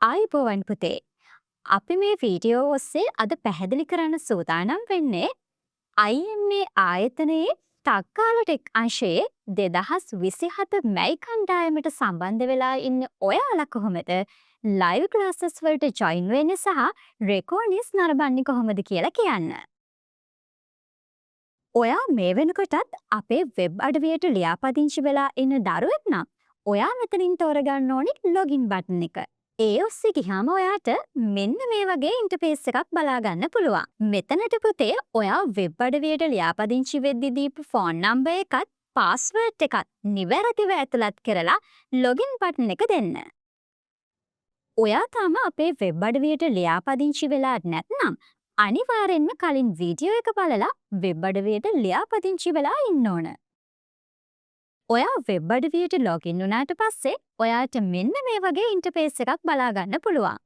ආයිබෝවන් පුතේ. අපි මේ වීඩියෝ ඔස්සේ අද පැහැදිලි කරන්න සූදානම් වෙන්නේ IMA ආයතනයේ තක්කාල ටෙක් අංශයේ 2027 මැයි කණ්ඩායමට සම්බන්ධ වෙලා ඉන්න ඔයාලා කොහොමද ලයිව් ක්ලාසස් වලට ජොයින් වෙන්නේ සහ රෙකෝඩින්ස් නරඹන්නේ කොහොමද කියලා කියන්න. ඔයා මේ වෙනකොටත් අපේ වෙබ් අඩවියට ලියාපදිංචි වෙලා ඉන්න දරුවෙක් නම් ඔයා මෙතනින් තෝරගන්න ඕනි ලොගින් බටන් එක. ඒ ඔස්සේ ගියාම ඔයාට මෙන්න මේ වගේ ඉන්ටර්ෆේස් එකක් බලා ගන්න පුළුවන්. මෙතනට පුතේ ඔයා වෙබ් අඩවියට ලියාපදිංචි වෙද්දී දීපු ෆෝන් නම්බර් එකත් පාස්වර්ඩ් එකත් නිවැරදිව ඇතුළත් කරලා ලොගින් බටන් එක දෙන්න. ඔයා තාම අපේ වෙබ් අඩවියට ලියාපදිංචි වෙලා නැත්නම් අනිවාර්යෙන්ම කලින් වීඩියෝ එක බලලා වෙබ් අඩවියට ලියාපදිංචි වෙලා ඉන්න ඕන. ඔයා වෙබ් අඩවියට ලොගින් වුණාට පස්සේ ඔයාට මෙන්න මේ වගේ ඉන්ටර්ෆේස් එකක් බලා ගන්න පුළුවන්.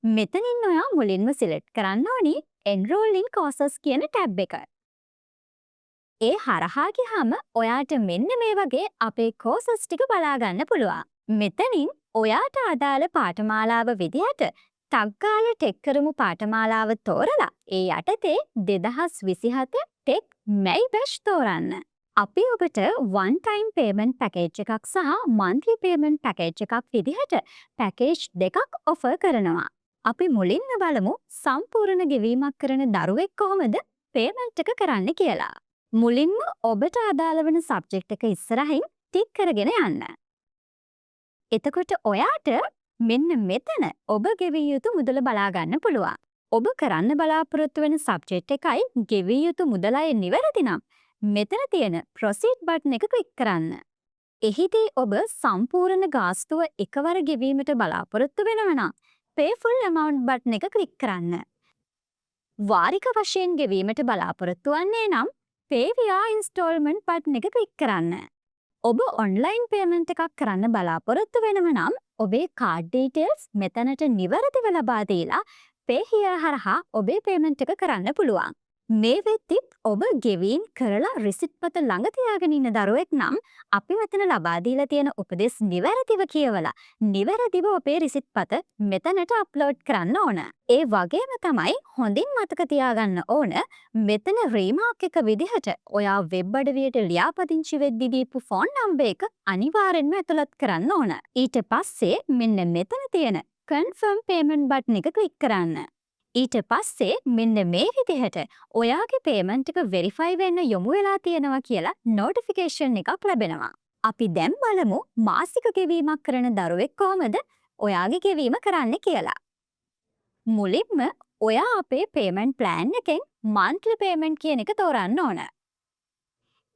මෙතනින් ඔයා මුලින්ම සිලෙක්ට් කරන්න ඕනි Enroll in Courses කියන ටැබ් එක. ඒ හරහා ගියාම ඔයාට මෙන්න මේ වගේ අපේ courses ටික බලා ගන්න පුළුවන්. මෙතනින් ඔයාට අදාළ පාඨමාලාව විදිහට තක්කාල ටෙක් කරමු පාඨමාලාව තෝරලා ඒ යටතේ 2027 ටෙක් මැයි බැච් තෝරන්න. අපි ඔබට one time payment package එකක් සහ monthly payment package එකක් විදිහට package දෙකක් offer කරනවා. අපි මුලින්ම බලමු සම්පූර්ණ ගෙවීමක් කරන දරුවෙක් කොහොමද payment එක කරන්න කියලා. මුලින්ම ඔබට අදාළ වෙන subject එක ඉස්සරහින් ටික් කරගෙන යන්න. එතකොට ඔයාට මෙන්න මෙතන ඔබ ගෙවිය යුතු මුදල බලා ගන්න පුළුවන්. ඔබ කරන්න බලාපොරොත්තු වෙන subject එකයි ගෙවිය යුතු මුදලයි නිවැරදි නම් මෙතන තියෙන proceed button එක ක්ලික් කරන්න. එහිදී ඔබ සම්පූර්ණ ගාස්තුව එකවර ගෙවීමට බලාපොරොත්තු වෙනවා නම් pay full amount button එක ක්ලික් කරන්න. වාරික වශයෙන් ගෙවීමට බලාපොරොත්තු වෙන්නේ නම් pay via installment button එක ක්ලික් කරන්න. ඔබ online payment එකක් කරන්න බලාපොරොත්තු වෙනවා නම් ඔබේ card details මෙතනට නිවැරදිව ලබා දීලා pay here හරහා ඔබේ payment එක කරන්න පුළුවන්. මේ වෙද්දිත් ඔබ ගෙවීම් කරලා රිසිට් පත ළඟ තියාගෙන ඉන්න දරුවෙක් නම් අපි මෙතන ලබා දීලා තියෙන උපදෙස් නිවැරදිව කියවලා නිවැරදිව ඔබේ රිසිට් පත මෙතනට අප්ලෝඩ් කරන්න ඕන. ඒ වගේම තමයි හොඳින් මතක තියාගන්න ඕන මෙතන රීමාක් එක විදිහට ඔයා වෙබ් අඩවියට ලියාපදිංචි වෙද්දී දීපු ෆෝන් නම්බර් එක අනිවාර්යෙන්ම ඇතුළත් කරන්න ඕන. ඊට පස්සේ මෙන්න මෙතන තියෙන confirm payment button එක ක්ලික් කරන්න. ඊට පස්සේ මෙන්න මේ විදිහට ඔයාගේ payment එක verify වෙන්න යොමු වෙලා තියෙනවා කියලා notification එකක් ලැබෙනවා. අපි දැන් බලමු මාසික ගෙවීමක් කරන දරුවෙක් කොහොමද ඔයාගේ ගෙවීම කරන්න කියලා. මුලින්ම ඔයා අපේ payment plan එකෙන් monthly payment කියන එක තෝරන්න ඕන.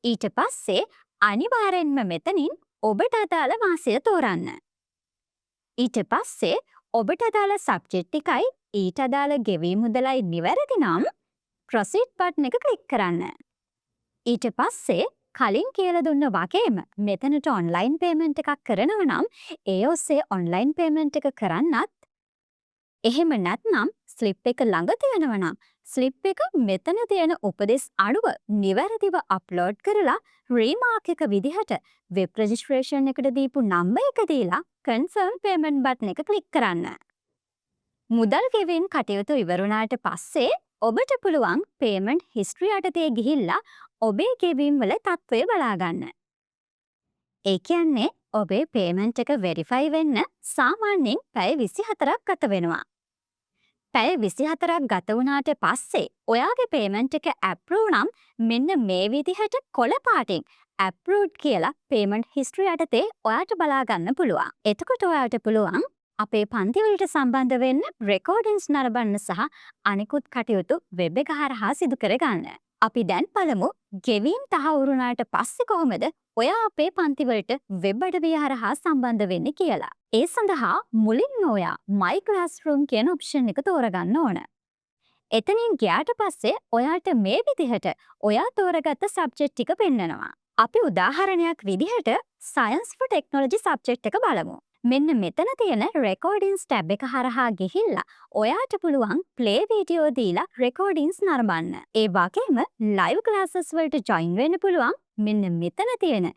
ඊට පස්සේ අනිවාර්යෙන්ම මෙතනින් ඔබට අදාළ මාසය තෝරන්න. ඊට පස්සේ ඔබට අදාළ subject එකයි ඊට අදාළ ගෙවීම් මුදලයි නිවැරදි නම් proceed button එක ක්ලික් කරන්න. ඊට පස්සේ කලින් කියලා දුන්න වගේම මෙතනට online payment එකක් කරනවා නම් ඒ ඔස්සේ online payment එක කරන්නත් එහෙම නැත්නම් slip එක ළඟ තියෙනවා නම් slip එක මෙතන තියෙන උපදෙස් අඩුව නිවැරදිව අප්ලෝඩ් කරලා remark එක විදිහට web registration එකට දීපු නම්බර් එක දීලා confirm payment button එක ක්ලික් කරන්න. මුදල් ගෙවීම් කටයුතු ඉවරුණාට පස්සේ ඔබට පුළුවන් payment history යටතේ ගිහිල්ලා ඔබේ ගෙවීම් වල තත්ත්වය බලා ගන්න. ඒ කියන්නේ ඔබේ payment එක verify වෙන්න සාමාන්‍යයෙන් පැය 24ක් ගත වෙනවා. පැය 24ක් ගත වුණාට පස්සේ ඔයාගේ payment එක approve නම් මෙන්න මේ විදිහට කොළ පාටින් approved කියලා payment history යටතේ ඔයාට බලා ගන්න පුළුවන්. එතකොට ඔයාට පුළුවන් අපේ පන්ති වලට සම්බන්ධ වෙන්න recordings නරඹන්න සහ අනිකුත් කටයුතු වෙබ් එක හරහා සිදු කරගන්න. අපි දැන් බලමු ගෙවීම් තහවුරු වුණාට පස්සේ කොහොමද ඔයා අපේ පන්ති වලට වෙබ් අඩවිය හරහා සම්බන්ධ වෙන්නේ කියලා. ඒ සඳහා මුලින්ම ඔයා My Classroom කියන ඔප්ෂන් එක තෝරගන්න ඕන. එතනින් ගියාට පස්සේ ඔයාට මේ විදිහට ඔයා තෝරගත්ත subject ටික පෙන්නනවා. අපි උදාහරණයක් විදිහට Science for Technology subject එක බලමු. මෙන්න මෙතන තියෙන රෙකෝඩින්ස් ටැබ් එක හරහා ගිහිල්ලා ඔයාට පුළුවන් ප්ලේ වීඩියෝ දීලා රෙකෝඩින්ස් නරඹන්න. ඒ වගේම ලයිව් ක්ලාසස් වලට ජොයින් වෙන්න පුළුවන් මෙන්න මෙතන තියෙන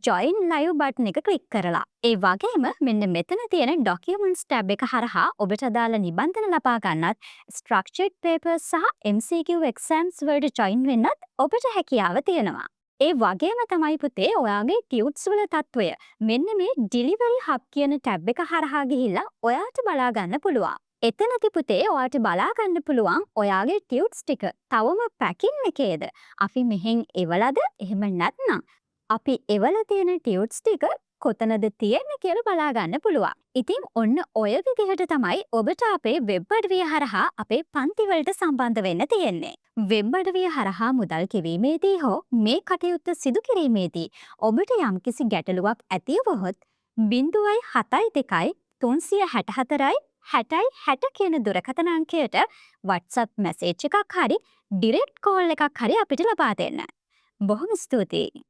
ජොයින් ලයිව් බටන් එක ක්ලික් කරලා. ඒ වගේම මෙන්න මෙතන තියෙන ඩොකියුමන්ට්ස් ටැබ් එක හරහා ඔබට අදාළ නිබන්ධන ලබා ගන්නත් ස්ට්‍රක්චර්ඩ් පේපර්ස් සහ MCQ එක්සෑම්ස් වලට ජොයින් වෙන්නත් ඔබට හැකියාව තියෙනවා. ඒ වගේම තමයි පුතේ ඔයාගේ ටියුට්ස් වල තත්ත්වය මෙන්න මේ ඩිලිවරි හබ් කියන ටැබ් එක හරහා ගිහිල්ලා ඔයාට බලා ගන්න පුළුවන්. එතනදි පුතේ ඔයාට බලා ගන්න පුළුවන් ඔයාගේ ටියුට්ස් ටික තවම පැකින් එකේද? අපි මෙහෙන් එවලද? එහෙම නැත්නම් අපි එවලා තියෙන ටියුට්ස් ටික කොතනද තියෙන්නේ කියලා බලා ගන්න පුළුවන්. ඉතින් ඔන්න ඔය විදිහට තමයි ඔබට අපේ වෙබ් අඩවිය හරහා අපේ පන්ති වලට සම්බන්ධ වෙන්න තියෙන්නේ. වෙබ් අඩවිය හරහා මුදල් කෙවීමේදී හෝ මේ කටයුත්ත සිදු කිරීමේදී ඔබට යම්කිසි ගැටලුවක් ඇති වුවහොත් 0.72 364 60 කියන දුරකථන අංකයට WhatsApp මැසේජ් එකක් හරි ඩිරෙක්ට් කෝල් එකක් හරි අපිට ලබා දෙන්න. බොහොම ස්තුතියි.